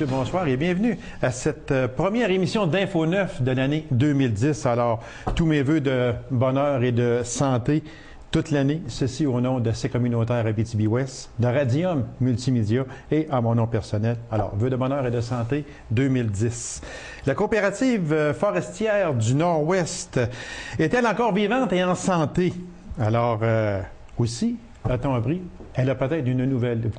bonsoir et bienvenue à cette première émission d'Info 9 de l'année 2010. Alors, tous mes vœux de bonheur et de santé toute l'année, ceci au nom de ces communautaires Abitibi-Ouest, de Radium Multimédia et à mon nom personnel. Alors, vœux de bonheur et de santé 2010. La coopérative forestière du Nord-Ouest est-elle encore vivante et en santé? Alors, aussi, a-t-on appris, elle a peut-être une nouvelle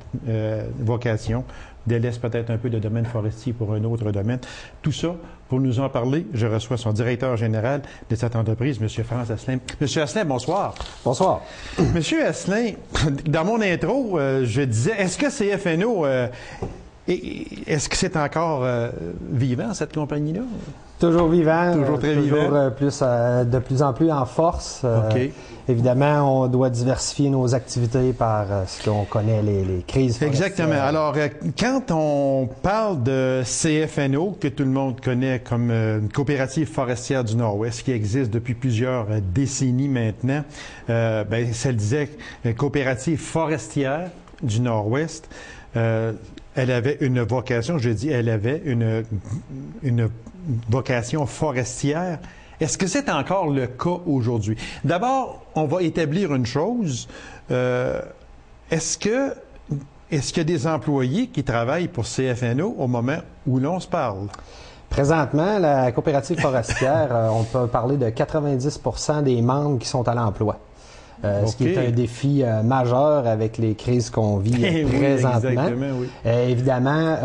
vocation, délaisse peut-être un peu de domaine forestier pour un autre domaine. Tout ça, pour nous en parler, je reçois son directeur général de cette entreprise, M. Franz Asselin. M. Asselin, bonsoir. Bonsoir. M. Asselin, dans mon intro, je disais, est-ce que CFNO, est-ce que c'est encore vivant, cette compagnie-là? Toujours vivant. Toujours très vivant. De plus en plus en force. OK. Évidemment, on doit diversifier nos activités par ce qu'on connaît, les crises forestières. Exactement. Alors, quand on parle de CFNO, que tout le monde connaît comme une coopérative forestière du Nord-Ouest, qui existe depuis plusieurs décennies maintenant, ça le disait, coopérative forestière du Nord-Ouest, elle avait une vocation, je dis, elle avait une vocation forestière. Est-ce que c'est encore le cas aujourd'hui? D'abord, on va établir une chose. Est-ce qu'il y a des employés qui travaillent pour CFNO au moment où l'on se parle? Présentement, la coopérative forestière, on peut parler de 90% des membres qui sont à l'emploi. Ce qui est un défi majeur avec les crises qu'on vit présentement. Oui. Évidemment,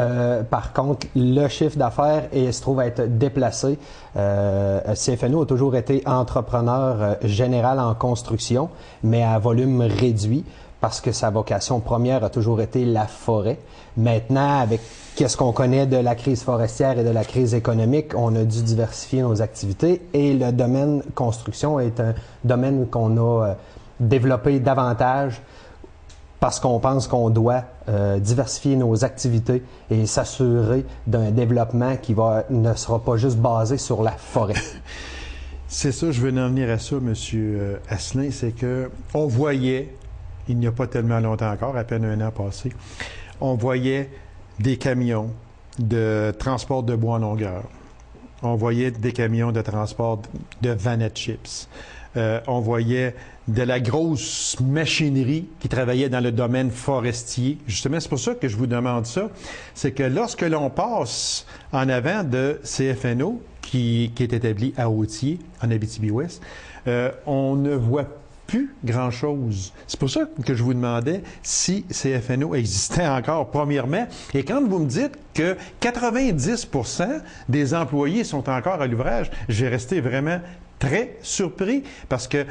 par contre, le chiffre d'affaires se trouve à être déplacé. CFNO a toujours été entrepreneur général en construction, mais à volume réduit, parce que sa vocation première a toujours été la forêt. Maintenant, avec qu'est-ce qu'on connaît de la crise forestière et de la crise économique, on a dû diversifier nos activités et le domaine construction est un domaine qu'on a développer davantage parce qu'on pense qu'on doit diversifier nos activités et s'assurer d'un développement qui ne sera pas juste basé sur la forêt. C'est ça, je veux en venir à ça, M. Asselin, c'est que on voyait, il n'y a pas tellement longtemps encore, à peine un an passé, on voyait des camions de transport de bois en longueur. On voyait des camions de transport de vanette chips. On voyait de la grosse machinerie qui travaillait dans le domaine forestier. Justement, c'est pour ça que je vous demande ça. C'est que lorsque l'on passe en avant de CFNO, qui est établi à Autier, en Abitibi-Ouest, on ne voit plus grand-chose. C'est pour ça que je vous demandais si CFNO existait encore, premièrement. Et quand vous me dites que 90% des employés sont encore à l'ouvrage, j'ai resté vraiment très surpris parce que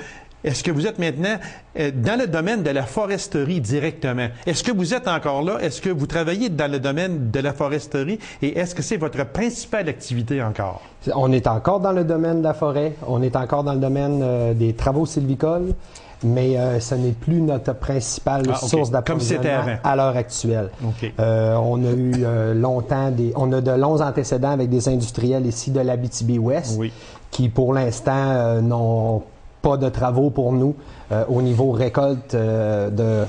est-ce que vous êtes maintenant dans le domaine de la foresterie directement? Est-ce que vous êtes encore là? Est-ce que vous travaillez dans le domaine de la foresterie? Et est-ce que c'est votre principale activité encore? On est encore dans le domaine de la forêt. On est encore dans le domaine des travaux sylvicoles. Mais ce n'est plus notre principale source d'approvisionnement à l'heure actuelle. Okay. On a eu longtemps on a de longs antécédents avec des industriels ici de l'Abitibi-Ouest qui, pour l'instant, n'ont pas de travaux pour nous au niveau récolte de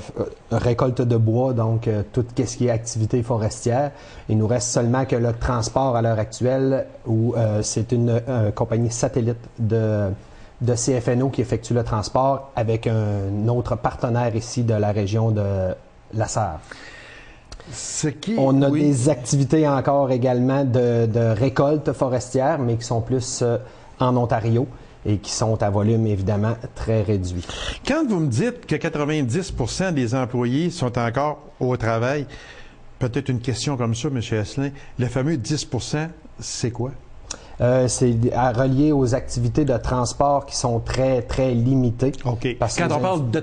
bois, donc tout ce qui est activité forestière. Il nous reste seulement que le transport à l'heure actuelle où c'est une compagnie satellite de CFNO qui effectue le transport avec un autre partenaire ici de la région de la Sarre. On a des activités encore également de récolte forestière, mais qui sont plus en Ontario et qui sont à volume évidemment très réduit. Quand vous me dites que 90% des employés sont encore au travail, peut-être une question comme ça, M. Asselin, le fameux 10%, c'est quoi? C'est relié aux activités de transport qui sont très, très limitées. OK. Quand on parle de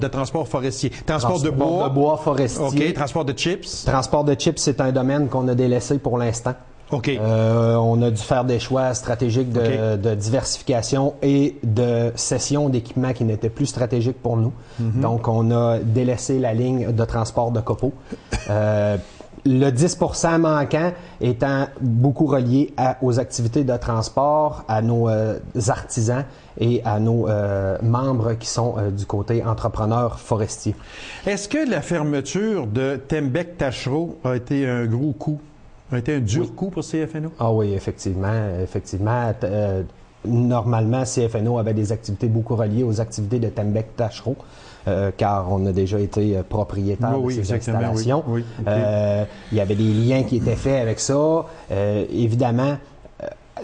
transport forestier. Transport de bois forestier. OK. Transport de chips. Transport de chips, c'est un domaine qu'on a délaissé pour l'instant. OK. On a dû faire des choix stratégiques de diversification et de cession d'équipements qui n'étaient plus stratégiques pour nous. Donc, on a délaissé la ligne de transport de copeaux. Le 10% manquant étant beaucoup relié aux activités de transport, à nos artisans et à nos membres qui sont du côté entrepreneurs forestiers. Est-ce que la fermeture de Tembec-Tachereau a été un gros coup a été un dur coup pour CFNO? Ah oui, effectivement. Normalement, CFNO avait des activités beaucoup reliées aux activités de Tembec-Tachereau, car on a déjà été propriétaire de ces installations. Oui, okay. Il y avait des liens qui étaient faits avec ça. Évidemment,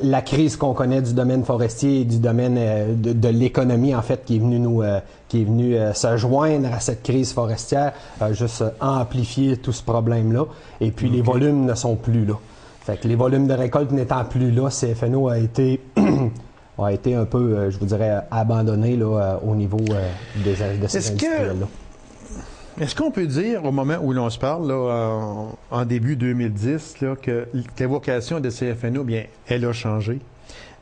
la crise qu'on connaît du domaine forestier et du domaine de l'économie, en fait, qui est venue se joindre à cette crise forestière, a juste amplifié tout ce problème-là. Et puis, les volumes ne sont plus là. Fait que les volumes de récolte n'étant plus là, CFNO a été un peu, je vous dirais, abandonné là, au niveau de ces industriels-là. Est-ce qu'on peut dire, au moment où l'on se parle, là, en début 2010, là, que la vocation de CFNO, bien, elle a changé.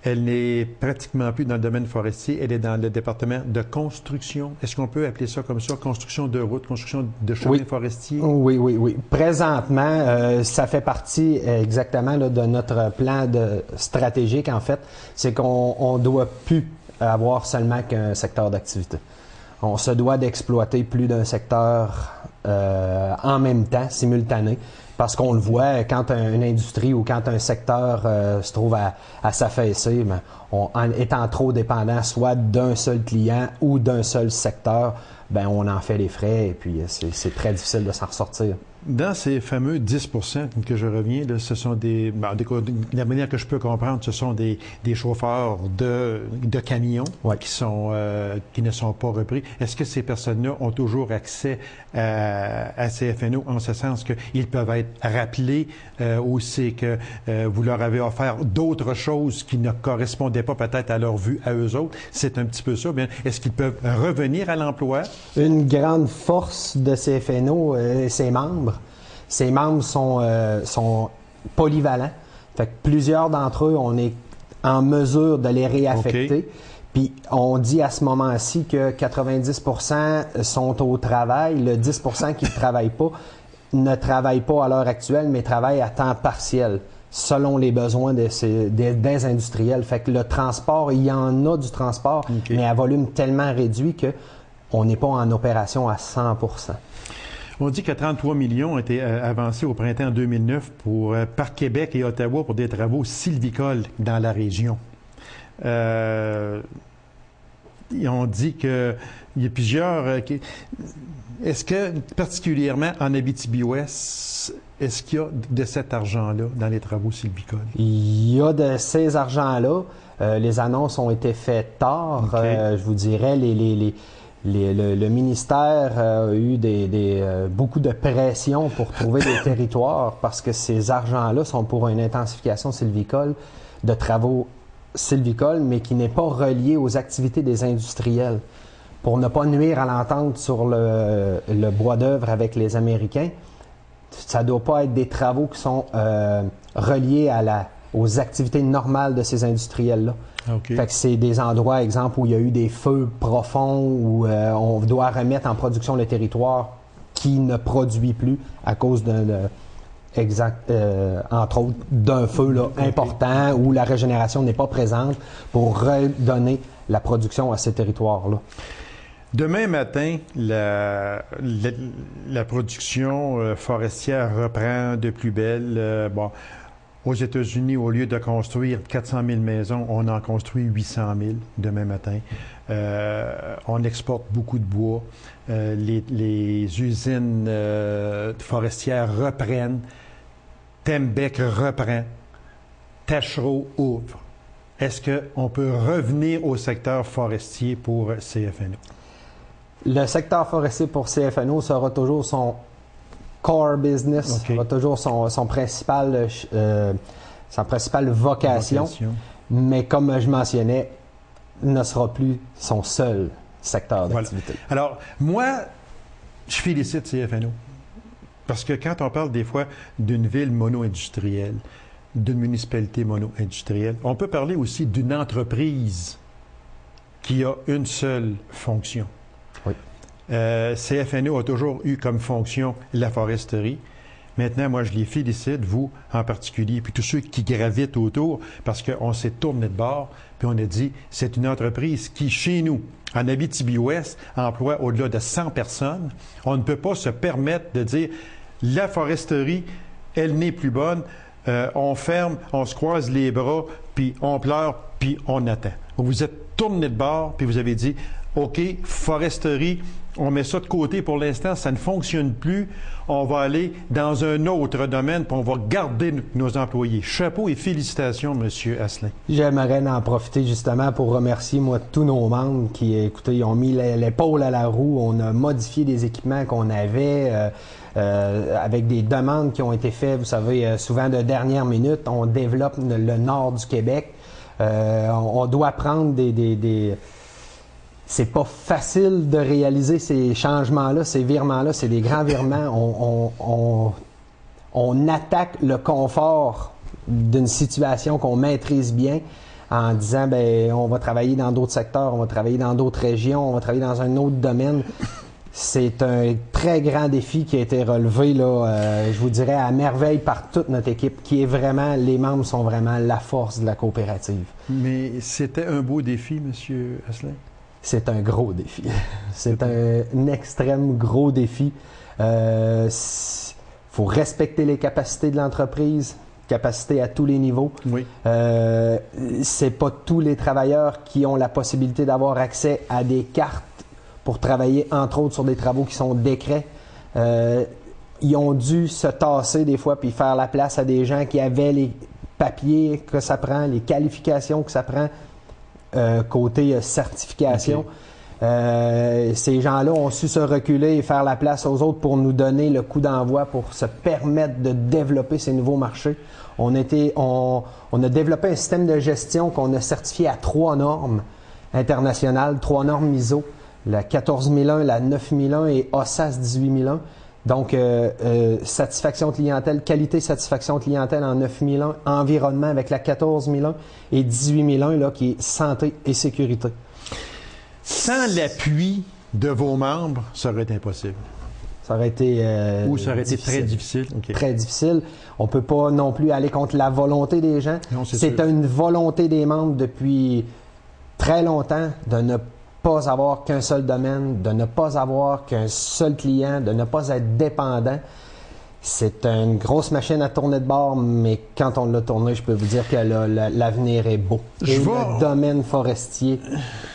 Elle n'est pratiquement plus dans le domaine forestier, elle est dans le département de construction. Est-ce qu'on peut appeler ça comme ça, construction de routes, construction de chemins forestiers? Oui. Présentement, ça fait partie exactement là, de notre plan stratégique, en fait. C'est qu'on ne doit plus avoir seulement qu'un secteur d'activité. On se doit d'exploiter plus d'un secteur en même temps, simultané, parce qu'on le voit, quand une industrie ou quand un secteur se trouve à s'affaisser, en étant trop dépendant soit d'un seul client ou d'un seul secteur, ben on en fait les frais et puis c'est très difficile de s'en ressortir. Dans ces fameux 10 que je reviens, là, ce sont de la manière que je peux comprendre, ce sont des chauffeurs de camions qui ne sont pas repris. Est-ce que ces personnes-là ont toujours accès à CFNO en ce sens qu'ils peuvent être rappelés ou c'est que vous leur avez offert d'autres choses qui ne correspondaient pas peut-être à leur vue, à eux autres? C'est un petit peu ça. Bien, est-ce qu'ils peuvent revenir à l'emploi? Une grande force de CFNO, ses membres. Ces membres sont polyvalents. Fait que plusieurs d'entre eux, on est en mesure de les réaffecter. Puis on dit à ce moment-ci que 90% sont au travail. Le 10% qui ne travaillent pas ne travaillent pas à l'heure actuelle, mais travaillent à temps partiel, selon les besoins des industriels. Fait que le transport, il y en a du transport, mais à volume tellement réduit qu'on n'est pas en opération à 100%. On dit que 33 millions ont été avancés au printemps 2009 par Québec et Ottawa pour des travaux sylvicoles dans la région. On dit qu'il y a plusieurs... Est-ce que, particulièrement en Abitibi-Ouest, est-ce qu'il y a de cet argent-là dans les travaux sylvicoles? Il y a de ces argents-là. Les annonces ont été faites tard. Je vous dirais, le ministère a eu beaucoup de pression pour trouver des territoires parce que ces argents-là sont pour une intensification sylvicole, de travaux sylvicoles, mais qui n'est pas relié aux activités des industriels. Pour ne pas nuire à l'entente sur le bois d'œuvre avec les Américains, ça ne doit pas être des travaux qui sont reliés aux activités normales de ces industriels-là. Fait que c'est des endroits, exemple, où il y a eu des feux profonds, où on doit remettre en production le territoire qui ne produit plus à cause entre autres, d'un feu là, important où la régénération n'est pas présente pour redonner la production à ces territoires-là. Demain matin, la production forestière reprend de plus belle. Aux États-Unis, au lieu de construire 400 000 maisons, on en construit 800 000 demain matin. On exporte beaucoup de bois. Les usines forestières reprennent. Tembec reprend. Tachereau ouvre. Est-ce qu'on peut revenir au secteur forestier pour CFNO? Le secteur forestier pour CFNO sera toujours son core business, sera toujours sa principale vocation, mais comme je mentionnais, ne sera plus son seul secteur d'activité. Alors, moi, je félicite CFNO, parce que quand on parle des fois d'une ville mono-industrielle, d'une municipalité mono-industrielle, on peut parler aussi d'une entreprise qui a une seule fonction. CFNO a toujours eu comme fonction la foresterie. Maintenant, moi, je les félicite, vous en particulier, puis tous ceux qui gravitent autour, parce qu'on s'est tourné de bord, puis on a dit, c'est une entreprise qui, chez nous, en Abitibi-Ouest, emploie au-delà de 100 personnes. On ne peut pas se permettre de dire, la foresterie, elle n'est plus bonne, on ferme, on se croise les bras, puis on pleure, puis on attend. Vous vous êtes tourné de bord, puis vous avez dit, OK, foresterie, on met ça de côté pour l'instant, ça ne fonctionne plus. On va aller dans un autre domaine, puis on va garder nos employés. Chapeau et félicitations, M. Asselin. J'aimerais en profiter justement pour remercier, moi, tous nos membres qui, écoutez, ils ont mis l'épaule à la roue. On a modifié des équipements qu'on avait avec des demandes qui ont été faites, vous savez, souvent de dernière minute. On développe le nord du Québec. On doit prendre des c'est pas facile de réaliser ces changements-là, ces virements-là, c'est des grands virements. On attaque le confort d'une situation qu'on maîtrise bien en disant, ben, on va travailler dans d'autres secteurs, on va travailler dans d'autres régions, on va travailler dans un autre domaine. C'est un très grand défi qui a été relevé, là, je vous dirais, à merveille par toute notre équipe, qui est vraiment, les membres sont vraiment la force de la coopérative. Mais c'était un beau défi, M. Asselin? C'est un gros défi. C'est un extrême gros défi. Faut respecter les capacités de l'entreprise, capacités à tous les niveaux. Oui. C'est pas tous les travailleurs qui ont la possibilité d'avoir accès à des cartes pour travailler, entre autres, sur des travaux qui sont décrets. Ils ont dû se tasser des fois puis faire la place à des gens qui avaient les papiers que ça prend, les qualifications que ça prend. Côté certification. Okay. Ces gens-là ont su se reculer et faire la place aux autres pour nous donner le coup d'envoi pour se permettre de développer ces nouveaux marchés. On a développé un système de gestion qu'on a certifié à 3 normes internationales, 3 normes ISO, la 14001, la 9001 et OSAS 18001. Donc, satisfaction clientèle, qualité satisfaction clientèle en 9001, environnement avec la 14001 et 18001, là, qui est santé et sécurité. Sans l'appui de vos membres, ça aurait été impossible. Ça aurait été ou ça aurait été très difficile. Okay. Très difficile. On ne peut pas non plus aller contre la volonté des gens. C'est une volonté des membres depuis très longtemps de ne pas avoir qu'un seul domaine, de ne pas avoir qu'un seul client, de ne pas être dépendant. C'est une grosse machine à tourner de bord, mais quand on l'a tourné, je peux vous dire que l'avenir est beau. Et le domaine forestier,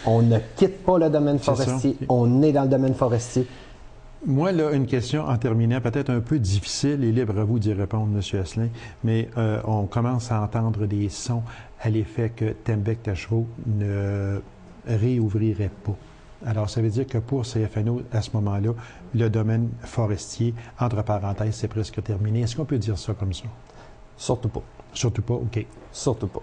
on ne quitte pas le domaine forestier, on est dans le domaine forestier. Moi, là, une question en terminant, peut-être un peu difficile et libre à vous d'y répondre, M. Asselin, mais on commence à entendre des sons à l'effet que Tembec-Tachereau ne réouvrirait pas. Alors, ça veut dire que pour CFNO, à ce moment-là, le domaine forestier, entre parenthèses, c'est presque terminé. Est-ce qu'on peut dire ça comme ça? Surtout pas. Surtout pas, OK. Surtout pas.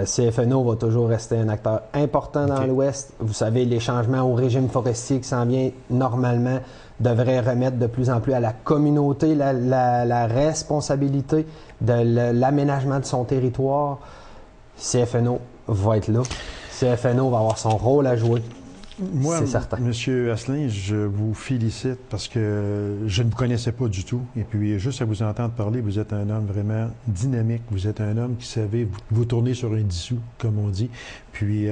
CFNO va toujours rester un acteur important dans l'Ouest. Vous savez, les changements au régime forestier qui s'en vient normalement devraient remettre de plus en plus à la communauté la responsabilité de l'aménagement de son territoire. CFNO va être là. CFNO va avoir son rôle à jouer. Moi, c'est certain. M. Asselin, je vous félicite parce que je ne vous connaissais pas du tout. Et puis, juste à vous entendre parler, vous êtes un homme vraiment dynamique. Vous êtes un homme qui savait vous tourner sur un dissous, comme on dit. Puis,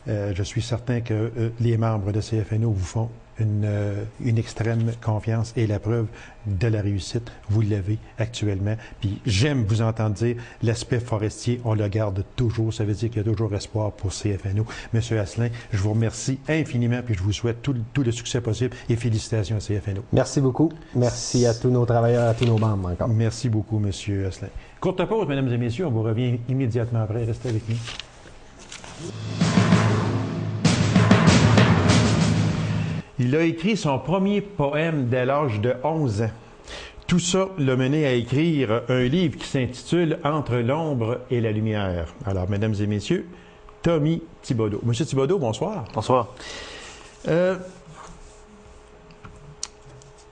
je suis certain que les membres de CFNO vous font une extrême confiance et la preuve de la réussite, vous l'avez actuellement. Puis j'aime vous entendre dire l'aspect forestier, on le garde toujours. Ça veut dire qu'il y a toujours espoir pour CFNO. Monsieur Asselin, je vous remercie infiniment puis je vous souhaite tout le succès possible et félicitations à CFNO. Merci beaucoup. Merci à tous nos travailleurs, à tous nos membres encore. Merci beaucoup, Monsieur Asselin. Courte pause, mesdames et messieurs, on vous revient immédiatement après. Restez avec nous. Il a écrit son premier poème dès l'âge de 11 ans. Tout ça l'a mené à écrire un livre qui s'intitule « Entre l'ombre et la lumière ». Alors, mesdames et messieurs, Tommy Thibodeau. Monsieur Thibodeau, bonsoir. Bonsoir.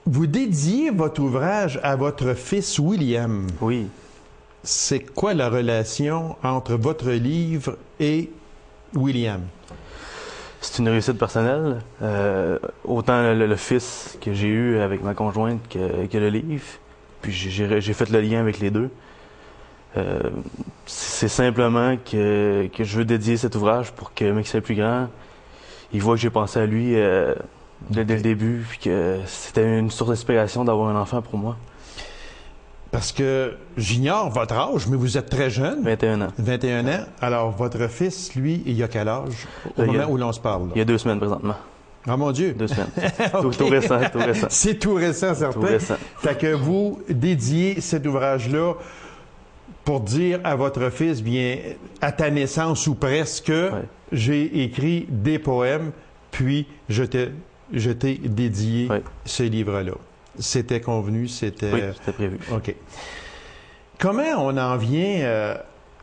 Vous dédiez votre ouvrage à votre fils William. Oui. C'est quoi la relation entre votre livre et William? C'est une réussite personnelle. Autant le fils que j'ai eu avec ma conjointe que le livre. Puis j'ai fait le lien avec les deux. C'est simplement que je veux dédier cet ouvrage pour que, mec, c'est plus grand, il voit que j'ai pensé à lui dès le début, puis que c'était une source d'inspiration d'avoir un enfant pour moi. Parce que j'ignore votre âge, mais vous êtes très jeune. 21 ans. 21 ans. Alors, votre fils, lui, il a quel âge au Là, moment où l'on se parle? Il y a 2 semaines présentement. Ah, mon Dieu! 2 semaines. Ok. Tout récent, tout récent. C'est tout récent, certain. Tout récent. Fait que vous dédiez cet ouvrage-là pour dire à votre fils, bien, à ta naissance ou presque, j'ai écrit des poèmes, puis je t'ai dédié ce livre-là. C'était convenu, c'était... Oui, c'était prévu. OK. Comment on en vient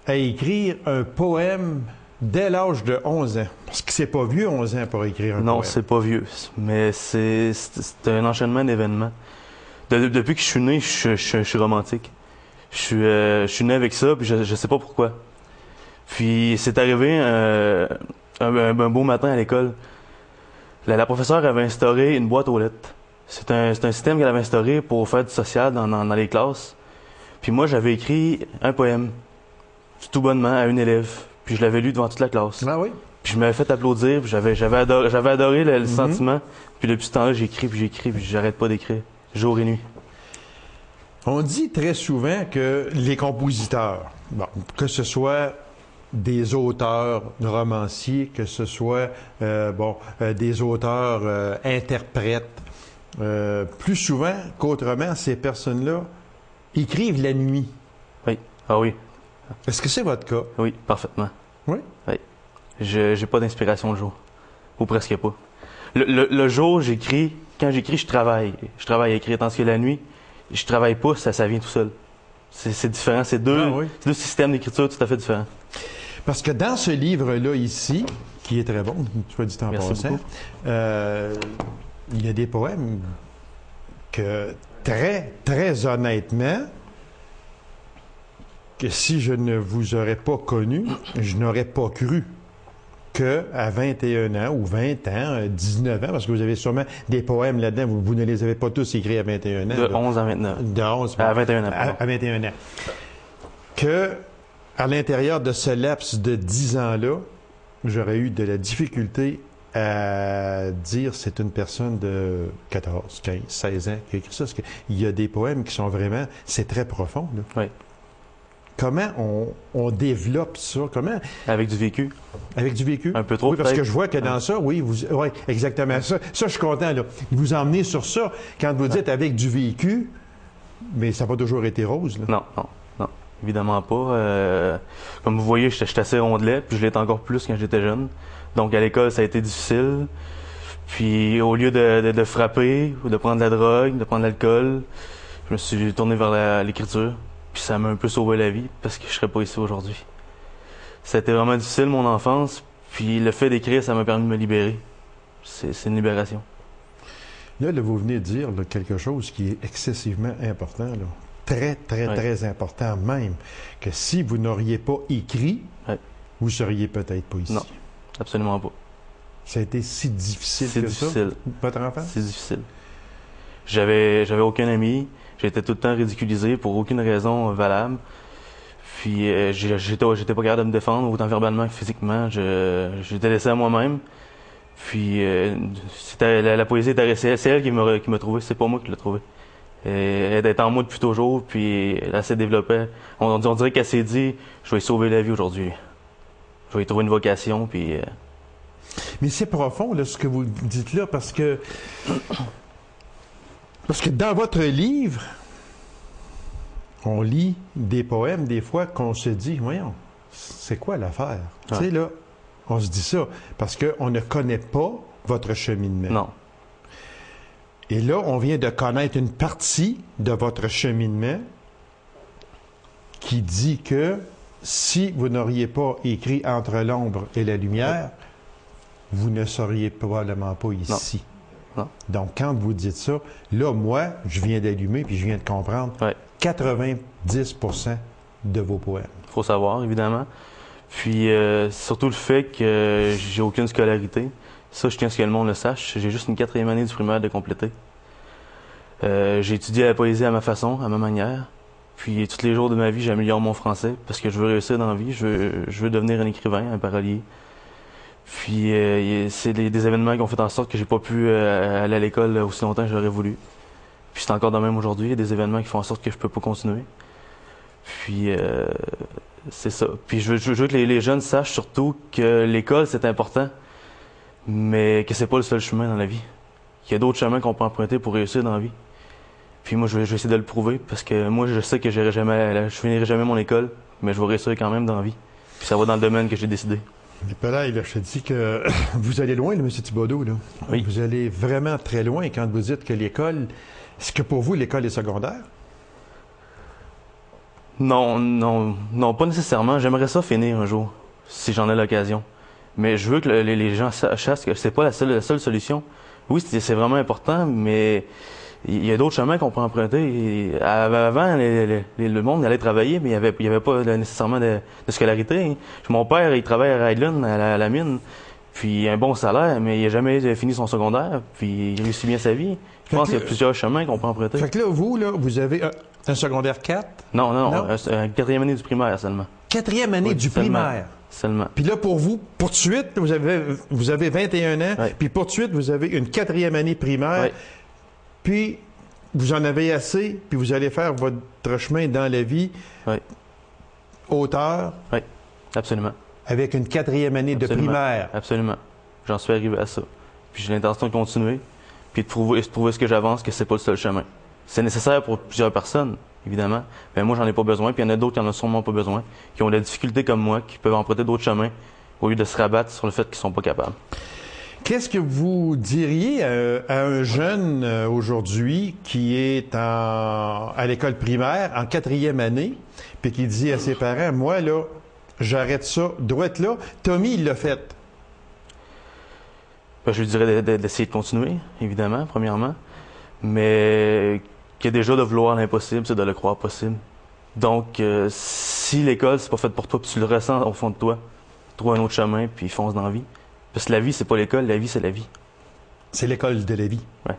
à écrire un poème dès l'âge de 11 ans? Parce que c'est pas vieux, 11 ans, pour écrire un Non, poème. c'est pas vieux, mais c'est un enchaînement d'événements. Depuis que je suis né, je suis romantique. Je suis né avec ça, puis je sais pas pourquoi. Puis c'est arrivé un beau matin à l'école. La professeure avait instauré une boîte aux lettres. C'est un système qu'elle avait instauré pour faire du social dans les classes. Puis moi, j'avais écrit un poème, tout bonnement, à une élève. Puis je l'avais lu devant toute la classe. Ah oui? Puis je m'avais fait applaudir, puis j'avais adoré le sentiment. Puis depuis ce temps-là, j'écris, puis j'arrête pas d'écrire, jour et nuit. On dit très souvent que les compositeurs, bon, que ce soit des auteurs romanciers, que ce soit des auteurs interprètes, plus souvent qu'autrement, ces personnes-là écrivent la nuit. Oui. Ah oui. Est-ce que c'est votre cas? Oui, parfaitement. Oui? Oui. J'ai pas d'inspiration le jour. Ou presque pas. Le jour, j'écris. Quand j'écris, je travaille. Je travaille à écrire. Tandis que la nuit, je travaille pas, ça vient tout seul. C'est différent. C'est deux systèmes d'écriture tout à fait différents. Parce que dans ce livre-là ici, qui est très bon, soit dit en passant, il y a des poèmes que très, très honnêtement, que si je ne vous aurais pas connu, je n'aurais pas cru qu'à 21 ans ou 20 ans, 19 ans, parce que vous avez sûrement des poèmes là-dedans, vous ne les avez pas tous écrits à 21 ans. De 11 à 29. De 11 à 21 ans. À 21 ans. Que, à l'intérieur de ce laps de 10 ans-là, j'aurais eu de la difficulté à dire c'est une personne de 14, 15, 16 ans qui a écrit ça. Parce qu'il y a des poèmes qui sont vraiment... C'est très profond, là. Oui. Comment on développe ça? Comment? Avec du vécu. Avec du vécu? Un peu trop, oui, parce peut-être. que je vois que dans ça, oui, exactement ça. Ça, je suis content, là. Vous emmenez sur ça quand vous dites avec du vécu, mais ça n'a pas toujours été rose, là. Non, évidemment pas. Comme vous voyez, j'étais assez rondelet, puis je l'étais encore plus quand j'étais jeune. Donc à l'école, ça a été difficile. Puis au lieu de frapper ou de prendre de la drogue, de prendre de l'alcool, je me suis tourné vers l'écriture. Puis ça m'a un peu sauvé la vie parce que je serais pas ici aujourd'hui. Ça a été vraiment difficile, mon enfance. Puis le fait d'écrire, ça m'a permis de me libérer. C'est une libération. Là, vous venez de dire là, quelque chose qui est excessivement important, là. Très, très, très important même. Que si vous n'auriez pas écrit, vous seriez peut-être pas ici. Non, absolument pas. Ça a été si difficile C'est que difficile. ça, votre enfance? C'est difficile. J'avais aucun ami. J'étais tout le temps ridiculisé pour aucune raison valable. Puis j'étais pas capable de me défendre, autant verbalement que physiquement. J'étais laissé à moi-même. Puis la poésie était restée. C'est elle qui m'a trouvé, c'est pas moi qui l'ai trouvé. Elle était en moi depuis toujours, puis elle s'est développée. On dirait qu'elle s'est dit, je vais y sauver la vie aujourd'hui. Je vais y trouver une vocation, puis... Mais c'est profond, là, ce que vous dites là, parce que dans votre livre, on lit des poèmes, des fois, qu'on se dit, voyons, c'est quoi l'affaire? Tu sais, là, on se dit ça, parce qu'on ne connaît pas votre cheminement. Non. Et là, on vient de connaître une partie de votre cheminement qui dit que si vous n'auriez pas écrit Entre l'ombre et la lumière, vous ne seriez probablement pas ici. Non. Donc, quand vous dites ça, là, moi, je viens d'allumer puis je viens de comprendre 90% de vos poèmes. Il faut savoir, évidemment. Puis, surtout le fait que j'ai aucune scolarité. Ça, je tiens à ce que le monde le sache. J'ai juste une 4e année du primaire de compléter. J'ai étudié la poésie à ma façon, à ma manière. Puis, tous les jours de ma vie, j'améliore mon français parce que je veux réussir dans la vie. Je veux devenir un écrivain, un parolier. Puis, c'est des événements qui ont fait en sorte que j'ai pas pu aller à l'école aussi longtemps que j'aurais voulu. Puis Puis c'est encore de même aujourd'hui. Il y a des événements qui font en sorte que je peux pas continuer. Puis c'est ça. Puis je veux que les jeunes sachent surtout que l'école, c'est important, mais que c'est pas le seul chemin dans la vie. Il y a d'autres chemins qu'on peut emprunter pour réussir dans la vie. Puis moi, je vais essayer de le prouver parce que moi, je sais que je finirai jamais mon école, mais je vais réussir quand même dans la vie. Puis ça va dans le domaine que j'ai décidé. Mais Pelay, là, je te dis que vous allez loin, là, M. Thibodeau. Là. Oui. Vous allez vraiment très loin quand vous dites que l'école, est-ce que pour vous, l'école est secondaire? Non, pas nécessairement. J'aimerais ça finir un jour, si j'en ai l'occasion. Mais je veux que les gens sachent que c'est pas la seule solution. Oui, c'est vraiment important, mais il y a d'autres chemins qu'on peut emprunter. Avant, le monde allait travailler, mais il y avait pas nécessairement de scolarité. Mon père, il travaille à Rydland, à la mine, puis il a un bon salaire, mais il n'a jamais fini son secondaire, puis il réussit bien sa vie. Je pense qu'il y a plusieurs chemins qu'on peut emprunter. Fait que là, vous avez un secondaire 4? Non, une quatrième année du primaire seulement. Quatrième année du primaire? Seulement. Puis là, pour vous, pour de suite, vous avez 21 ans, Ouais. puis pour de suite, vous avez une quatrième année primaire, Ouais. puis vous en avez assez, puis vous allez faire votre chemin dans la vie, Ouais. auteur, Oui, absolument. avec une quatrième année de Absolument. primaire. Absolument. J'en suis arrivé à ça. Puis j'ai l'intention de continuer, puis de prouver ce que j'avance, que c'est pas le seul chemin. C'est nécessaire pour plusieurs personnes, évidemment, mais moi, j'en ai pas besoin, puis il y en a d'autres qui en ont sûrement pas besoin, qui ont des difficultés comme moi, qui peuvent emprunter d'autres chemins, au lieu de se rabattre sur le fait qu'ils sont pas capables. Qu'est-ce que vous diriez à un jeune aujourd'hui qui est à l'école primaire, en quatrième année, puis qui dit à ses parents, moi, là, j'arrête ça, doit être là. Tommy, il l'a fait. Ben, je lui dirais d'essayer de continuer, évidemment, premièrement, mais que déjà de vouloir l'impossible, c'est de le croire possible. Donc, si l'école, c'est pas fait pour toi, puis tu le ressens au fond de toi, trouve un autre chemin, puis fonce dans la vie. Parce que la vie, c'est pas l'école, la vie, c'est la vie. C'est l'école de la vie. Ouais.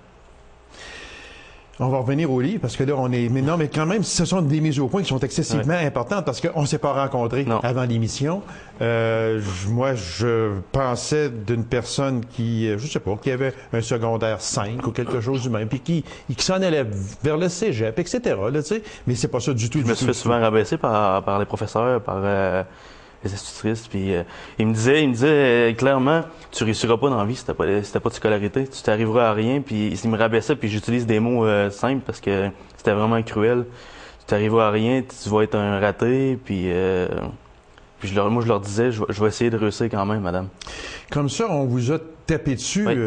On va revenir au livre, parce que là, on est... Mais non, mais quand même, ce sont des mises au point qui sont excessivement importantes, parce qu'on ne s'est pas rencontrés avant l'émission. Moi, je pensais d'une personne qui, je sais pas, qui avait un secondaire 5 ou quelque chose du même, puis qui s'en allait vers le cégep, etc., là, tu sais. Mais c'est pas ça du tout. Je me suis fait souvent rabaisser par les professeurs, par les institutrices, puis il me disait clairement, tu réussiras pas dans la vie si t'as pas de scolarité, tu t'arriveras à rien, puis il me rabaissait, puis j'utilise des mots simples parce que c'était vraiment cruel. Tu t'arriveras à rien, tu vas être un raté, puis moi je leur disais, je vais essayer de réussir quand même, madame. Comme ça, on vous a tapé dessus. Oui.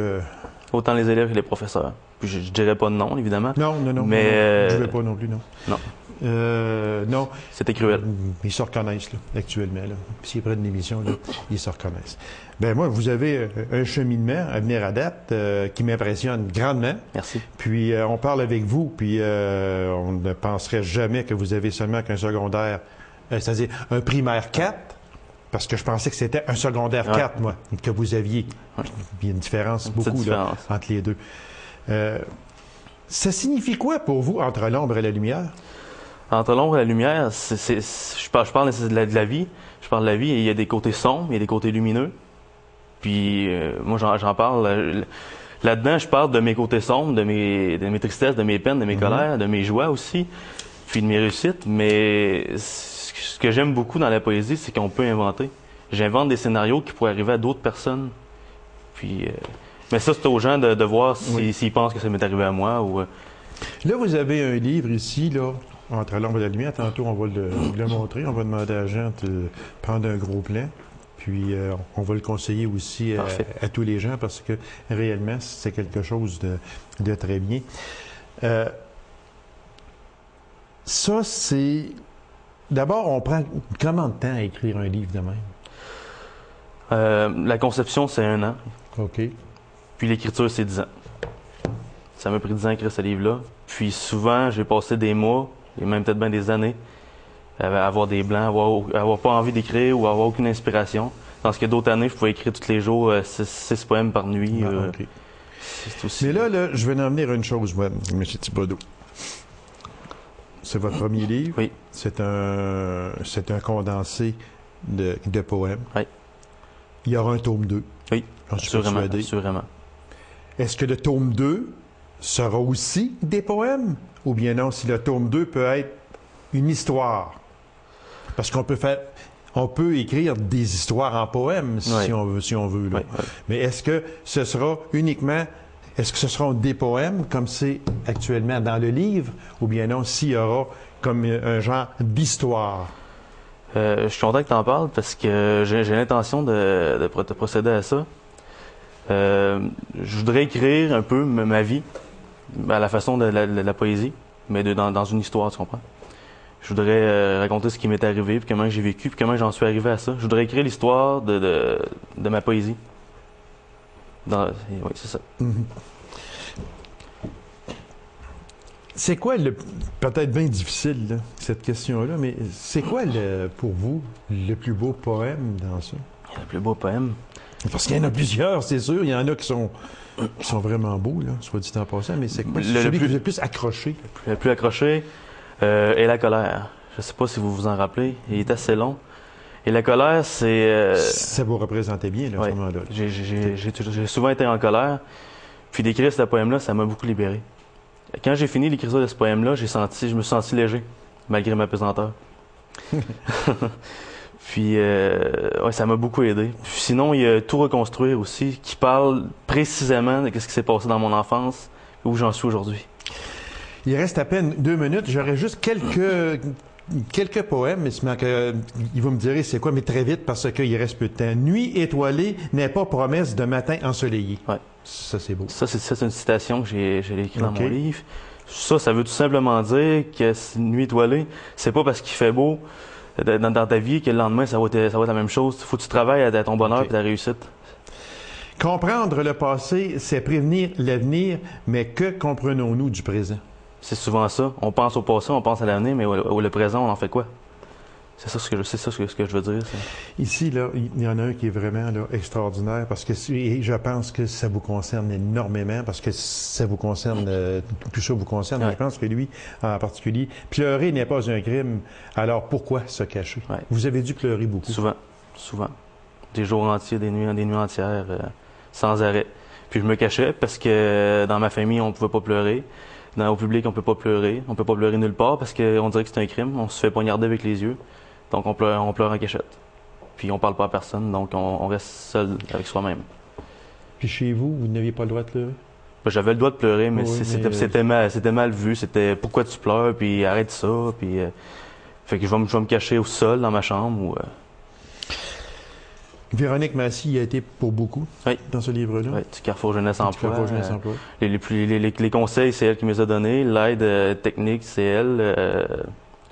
Autant les élèves que les professeurs. Puis je dirais pas de non, évidemment. Non, mais je ne vais pas non plus, non. Non. Non. C'était cruel. Ils se reconnaissent, là, actuellement. Là. Puis s'ils prennent l'émission, là, ils se reconnaissent. Ben moi, vous avez un cheminement à venir à date qui m'impressionne grandement. Merci. Puis on parle avec vous, puis on ne penserait jamais que vous avez seulement qu'un secondaire, c'est-à-dire un primaire 4, parce que je pensais que c'était un secondaire 4, moi, que vous aviez. Ouais. Il y a une différence, Une petite beaucoup, différence. là, entre les deux. Ça signifie quoi pour vous entre l'ombre et la lumière? Entre l'ombre et la lumière, je parle de la vie. Je parle de la vie et il y a des côtés sombres, il y a des côtés lumineux. Puis moi, j'en parle. Là-dedans, je parle de mes côtés sombres, de mes tristesses, de mes peines, de mes colères, de mes joies aussi, puis de mes réussites. Mais ce que j'aime beaucoup dans la poésie, c'est qu'on peut inventer. J'invente des scénarios qui pourraient arriver à d'autres personnes. Puis, mais ça, c'est aux gens de voir s'ils pensent que ça m'est arrivé à moi ou. Là, vous avez un livre ici, là, entre l'ombre et la lumière. Tantôt, on va le montrer. On va demander à Jean de prendre un gros plan. Puis, on va le conseiller aussi à tous les gens parce que réellement, c'est quelque chose de très bien. Ça, c'est... D'abord, on prend comment de temps à écrire un livre de même? La conception, c'est 1 an. OK. Puis l'écriture, c'est 10 ans. Ça m'a pris 10 ans à écrire ce livre-là. Puis souvent, j'ai passé des mois, et même peut-être bien des années, à avoir des blancs, avoir pas envie d'écrire ou avoir aucune inspiration. Tandis que d'autres années, je pouvais écrire tous les jours 6 poèmes par nuit. OK. C'est aussi... Mais là, je vais en venir à une chose, moi, M. Thibodeau. C'est votre premier livre. Oui. C'est un condensé de poèmes. Oui. Il y aura un tome 2. Oui, J'en suis persuadé. assurément. Est-ce que le tome 2 sera aussi des poèmes? Ou bien non, si le tome 2 peut être une histoire? Parce qu'on peut écrire des histoires en poèmes si on veut. Là. Oui. Mais est-ce que ce sera des poèmes comme c'est actuellement dans le livre? Ou bien non, s'il y aura comme un genre d'histoire? Je suis content que tu en parles parce que j'ai l'intention de procéder à ça. Je voudrais écrire un peu ma vie à la façon de la poésie, mais dans une histoire, tu comprends? Je voudrais raconter ce qui m'est arrivé, puis comment j'ai vécu, puis comment j'en suis arrivé à ça. Je voudrais écrire l'histoire de ma poésie. Oui, c'est ça. Mm-hmm. C'est quoi peut-être bien difficile, là, cette question-là, mais c'est quoi, pour vous, le plus beau poème dans ça? Le plus beau poème? Parce qu'il y en a plusieurs, c'est sûr. Il y en a qui sont vraiment beaux, là, soit dit en passant, mais c'est quoi celui que vous êtes le plus accroché? Le plus accroché est la colère. Je ne sais pas si vous vous en rappelez. Il est assez long. Et la colère, c'est... Ça vous représentait bien, là, à ce moment-là. J'ai souvent été en colère. Puis d'écrire ce poème-là, ça m'a beaucoup libéré. Quand j'ai fini l'écriture de ce poème-là, je me suis senti léger, malgré ma pesanteur. Puis, ça m'a beaucoup aidé. Puis, sinon, il y a Tout reconstruire aussi, qui parle précisément de ce qui s'est passé dans mon enfance et où j'en suis aujourd'hui. Il reste à peine 2 minutes. J'aurais juste quelques poèmes, mais il va me dire c'est quoi, mais très vite parce qu'il reste peu de temps. Nuit étoilée n'est pas promesse de matin ensoleillé. Ouais. Ça, c'est beau. Ça, c'est une citation que j'ai écrite dans mon livre. Ça veut tout simplement dire que Nuit étoilée, c'est pas parce qu'il fait beau dans ta vie que le lendemain, ça va être la même chose. Il faut que tu travailles à ton bonheur et ta réussite. Comprendre le passé, c'est prévenir l'avenir, mais que comprenons-nous du présent? C'est souvent ça. On pense au passé, on pense à l'avenir, mais le présent, on en fait quoi? C'est ça ce que je veux dire. Ça. Ici, là, il y en a un qui est vraiment là, extraordinaire parce que je pense que ça vous concerne énormément parce que ça vous concerne, tout ça vous concerne. Ouais. Je pense que lui, en particulier, pleurer n'est pas un crime. Alors pourquoi se cacher? Ouais. Vous avez dû pleurer beaucoup. Souvent. Des jours entiers, des nuits entières, sans arrêt. Puis je me cachais parce que dans ma famille, on ne pouvait pas pleurer. Au public, on peut pas pleurer. On peut pas pleurer nulle part parce qu'on dirait que c'est un crime. On se fait poignarder avec les yeux. Donc, on pleure en cachette. Puis, on parle pas à personne. Donc, on reste seul avec soi-même. Puis, chez vous, vous n'aviez pas le droit de pleurer? Ben, j'avais le droit de pleurer, mais c'était mal vu. C'était pourquoi tu pleures, puis arrête ça. Puis, fait que je vais me cacher au sol dans ma chambre. Ou, Véronique Massy a été pour beaucoup dans ce livre-là. Oui, du Carrefour Jeunesse Emploi. Les conseils, c'est elle qui me les a donnés. L'aide technique, c'est elle.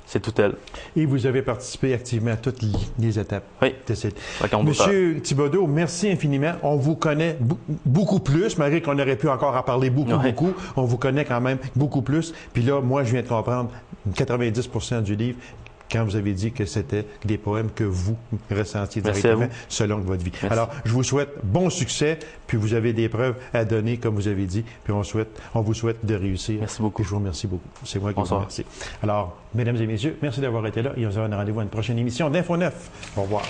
C'est tout elle. Et vous avez participé activement à toutes les étapes de cette... Monsieur Thibodeau, merci infiniment. On vous connaît beaucoup plus, malgré qu'on aurait pu encore en parler beaucoup. On vous connaît quand même beaucoup plus. Puis là, moi, je viens de comprendre 90% du livre quand vous avez dit que c'était des poèmes que vous ressentiez directement selon votre vie. Merci. Alors, je vous souhaite bon succès, puis vous avez des preuves à donner, comme vous avez dit, puis on vous souhaite de réussir. Merci beaucoup. Et je vous remercie beaucoup. C'est moi qui vous remercie. Alors, mesdames et messieurs, merci d'avoir été là et on se donne rendez-vous à une prochaine émission d'Info 9. Au revoir.